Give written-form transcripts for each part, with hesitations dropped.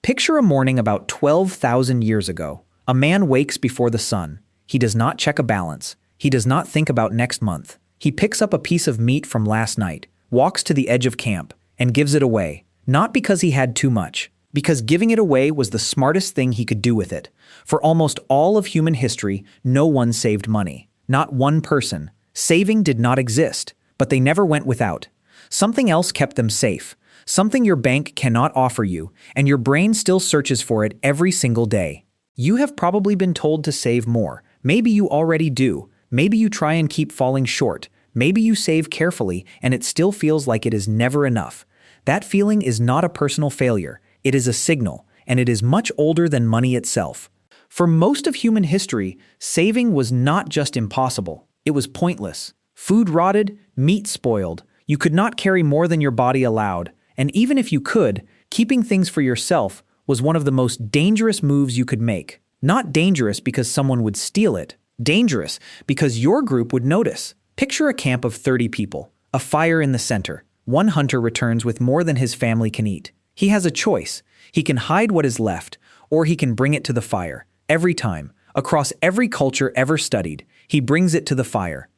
Picture a morning about 12,000 years ago. A man wakes before the sun. He does not check a balance. He does not think about next month. He picks up a piece of meat from last night, walks to the edge of camp, and gives it away. Not because he had too much, because giving it away was the smartest thing he could do with it. For almost all of human history, no one saved money. Not one person. Saving did not exist, but they never went without. Something else kept them safe. Something your bank cannot offer you, and your brain still searches for it every single day. You have probably been told to save more. Maybe you already do. Maybe you try and keep falling short. Maybe you save carefully, and it still feels like it is never enough. That feeling is not a personal failure. It is a signal, and it is much older than money itself. For most of human history, saving was not just impossible. It was pointless. Food rotted, meat spoiled. You could not carry more than your body allowed. And even if you could, keeping things for yourself was one of the most dangerous moves you could make. Not dangerous because someone would steal it. Dangerous because your group would notice. Picture a camp of 30 people, a fire in the center. One hunter returns with more than his family can eat. He has a choice. He can hide what is left, or he can bring it to the fire. Every time, across every culture ever studied, he brings it to the fire.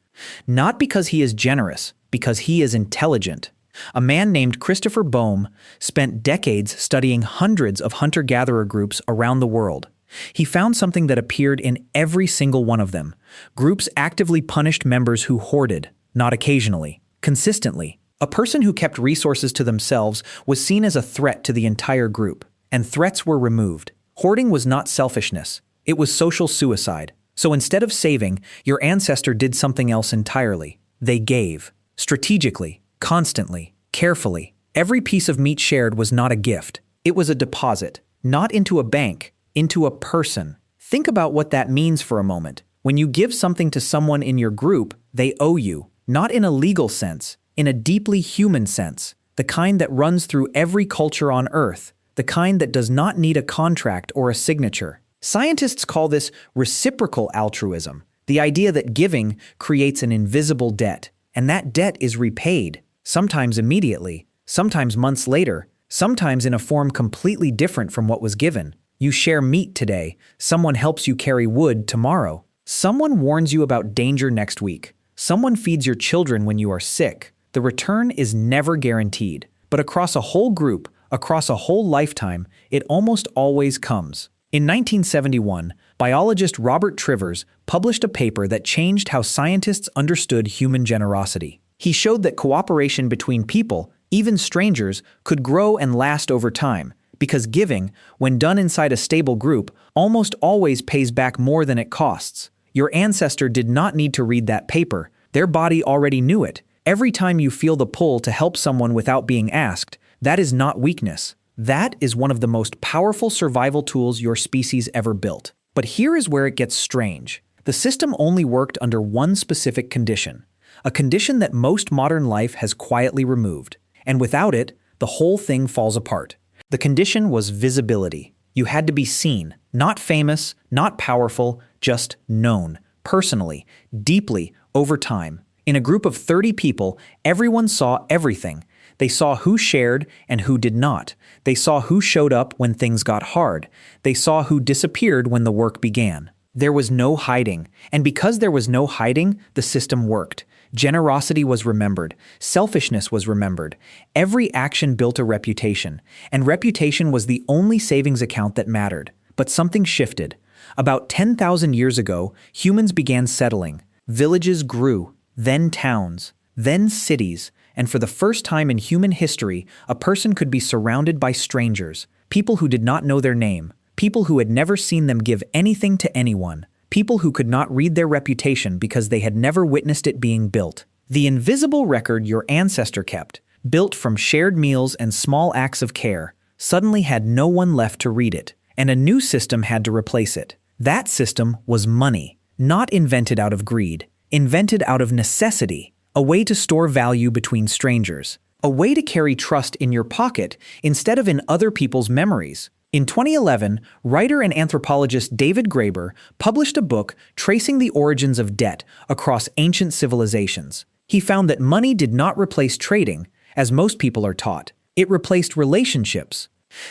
Not because he is generous, because he is intelligent. A man named Christopher Boehm spent decades studying hundreds of hunter-gatherer groups around the world. He found something that appeared in every single one of them. Groups actively punished members who hoarded, not occasionally, consistently. A person who kept resources to themselves was seen as a threat to the entire group, and threats were removed. Hoarding was not selfishness. It was social suicide. So instead of saving, your ancestor did something else entirely. They gave. Strategically. Constantly, carefully. Every piece of meat shared was not a gift. It was a deposit, not into a bank, into a person. Think about what that means for a moment. When you give something to someone in your group, they owe you, not in a legal sense, in a deeply human sense, the kind that runs through every culture on Earth, the kind that does not need a contract or a signature. Scientists call this reciprocal altruism, the idea that giving creates an invisible debt, and that debt is repaid. Sometimes immediately, sometimes months later, sometimes in a form completely different from what was given. You share meat today, someone helps you carry wood tomorrow. Someone warns you about danger next week. Someone feeds your children when you are sick. The return is never guaranteed, but across a whole group, across a whole lifetime, it almost always comes. In 1971, biologist Robert Trivers published a paper that changed how scientists understood human generosity. He showed that cooperation between people, even strangers, could grow and last over time, because giving, when done inside a stable group, almost always pays back more than it costs. Your ancestor did not need to read that paper. Their body already knew it. Every time you feel the pull to help someone without being asked, that is not weakness. That is one of the most powerful survival tools your species ever built. But here is where it gets strange. The system only worked under one specific condition. A condition that most modern life has quietly removed. And without it, the whole thing falls apart. The condition was visibility. You had to be seen, not famous, not powerful, just known, personally, deeply, over time. In a group of 30 people, everyone saw everything. They saw who shared and who did not. They saw who showed up when things got hard. They saw who disappeared when the work began. There was no hiding, and because there was no hiding, the system worked. Generosity was remembered. Selfishness was remembered. Every action built a reputation, and reputation was the only savings account that mattered. But something shifted. About 10,000 years ago, humans began settling. Villages grew, then towns, then cities, and for the first time in human history, a person could be surrounded by strangers, people who did not know their name, people who had never seen them give anything to anyone, people who could not read their reputation because they had never witnessed it being built. The invisible record your ancestor kept, built from shared meals and small acts of care, suddenly had no one left to read it, and a new system had to replace it. That system was money, not invented out of greed, invented out of necessity, a way to store value between strangers, a way to carry trust in your pocket instead of in other people's memories. In 2011, writer and anthropologist David Graeber published a book tracing the origins of debt across ancient civilizations. He found that money did not replace trading, as most people are taught. It replaced relationships.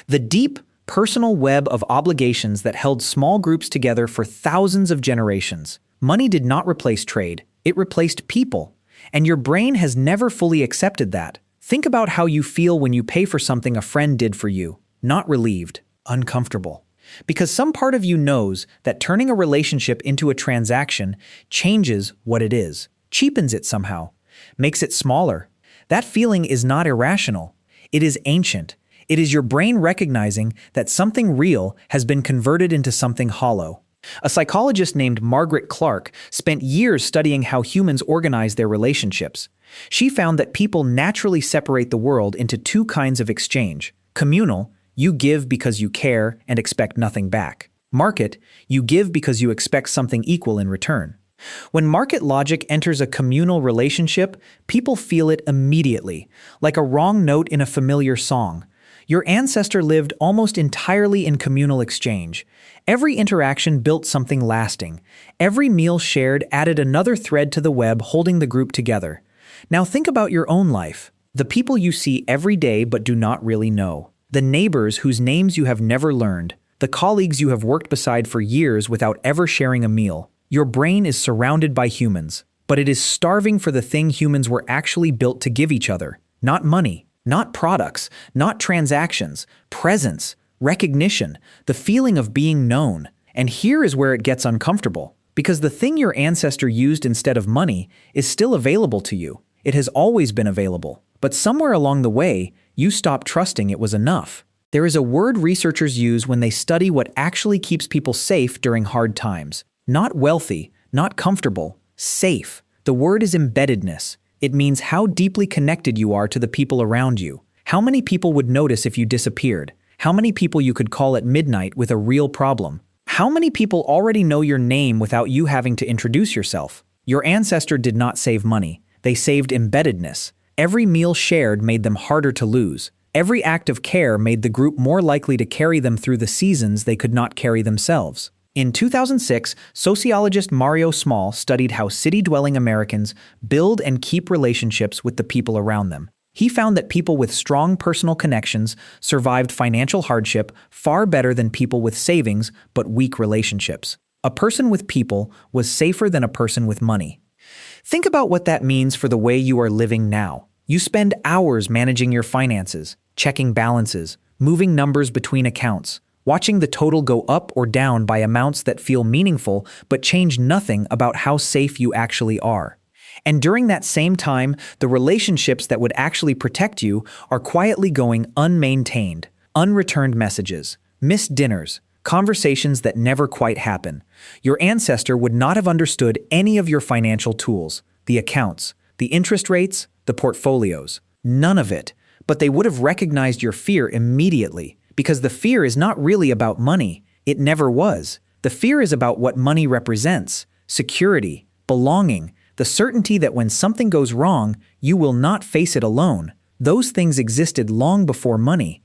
The deep, personal web of obligations that held small groups together for thousands of generations. Money did not replace trade, it replaced people. And your brain has never fully accepted that. Think about how you feel when you pay for something a friend did for you. Not relieved, uncomfortable. Because some part of you knows that turning a relationship into a transaction changes what it is, cheapens it somehow, makes it smaller. That feeling is not irrational. It is ancient. It is your brain recognizing that something real has been converted into something hollow. A psychologist named Margaret Clark spent years studying how humans organize their relationships. She found that people naturally separate the world into two kinds of exchange. Communal, you give because you care and expect nothing back. Market, you give because you expect something equal in return. When market logic enters a communal relationship, people feel it immediately, like a wrong note in a familiar song. Your ancestor lived almost entirely in communal exchange. Every interaction built something lasting. Every meal shared added another thread to the web holding the group together. Now think about your own life. The people you see every day but do not really know. The neighbors whose names you have never learned. The colleagues you have worked beside for years without ever sharing a meal. Your brain is surrounded by humans, but it is starving for the thing humans were actually built to give each other. Not money, not products, not transactions, presence, recognition, the feeling of being known. And here is where it gets uncomfortable, because the thing your ancestor used instead of money is still available to you. It has always been available, but somewhere along the way, you stopped trusting it was enough. There is a word researchers use when they study what actually keeps people safe during hard times. Not wealthy, not comfortable, safe. The word is embeddedness. It means how deeply connected you are to the people around you. How many people would notice if you disappeared? How many people you could call at midnight with a real problem? How many people already know your name without you having to introduce yourself? Your ancestor did not save money. They saved embeddedness. Every meal shared made them harder to lose. Every act of care made the group more likely to carry them through the seasons they could not carry themselves. In 2006, sociologist Mario Small studied how city-dwelling Americans build and keep relationships with the people around them. He found that people with strong personal connections survived financial hardship far better than people with savings but weak relationships. A person with people was safer than a person with money. Think about what that means for the way you are living now. You spend hours managing your finances, checking balances, moving numbers between accounts, watching the total go up or down by amounts that feel meaningful but change nothing about how safe you actually are. And during that same time, the relationships that would actually protect you are quietly going unmaintained, unreturned messages, missed dinners, conversations that never quite happen. Your ancestor would not have understood any of your financial tools, the accounts, the interest rates, the portfolios, none of it, but they would have recognized your fear immediately. Because the fear is not really about money. It never was. The fear is about what money represents: security, belonging, the certainty that when something goes wrong, you will not face it alone. Those things existed long before money.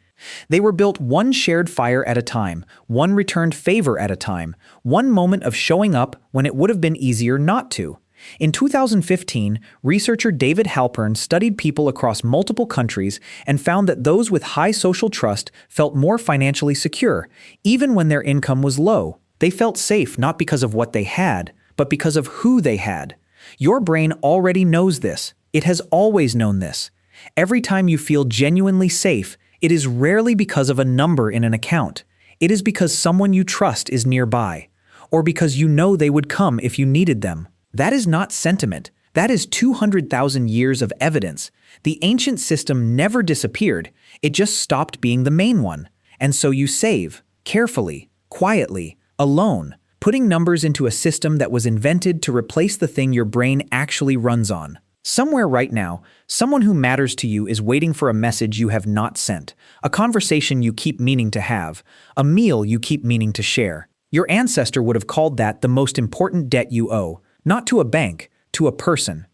They were built one shared fire at a time, one returned favor at a time, one moment of showing up when it would have been easier not to. In 2015, researcher David Halpern studied people across multiple countries and found that those with high social trust felt more financially secure, even when their income was low. They felt safe not because of what they had, but because of who they had. Your brain already knows this. It has always known this. Every time you feel genuinely safe, it is rarely because of a number in an account. It is because someone you trust is nearby, or because you know they would come if you needed them. That is not sentiment. That is 200,000 years of evidence. The ancient system never disappeared. It just stopped being the main one. And so you save, carefully, quietly, alone, putting numbers into a system that was invented to replace the thing your brain actually runs on. Somewhere right now, someone who matters to you is waiting for a message you have not sent, a conversation you keep meaning to have, a meal you keep meaning to share. Your ancestor would have called that the most important debt you owe. Not to a bank, to a person.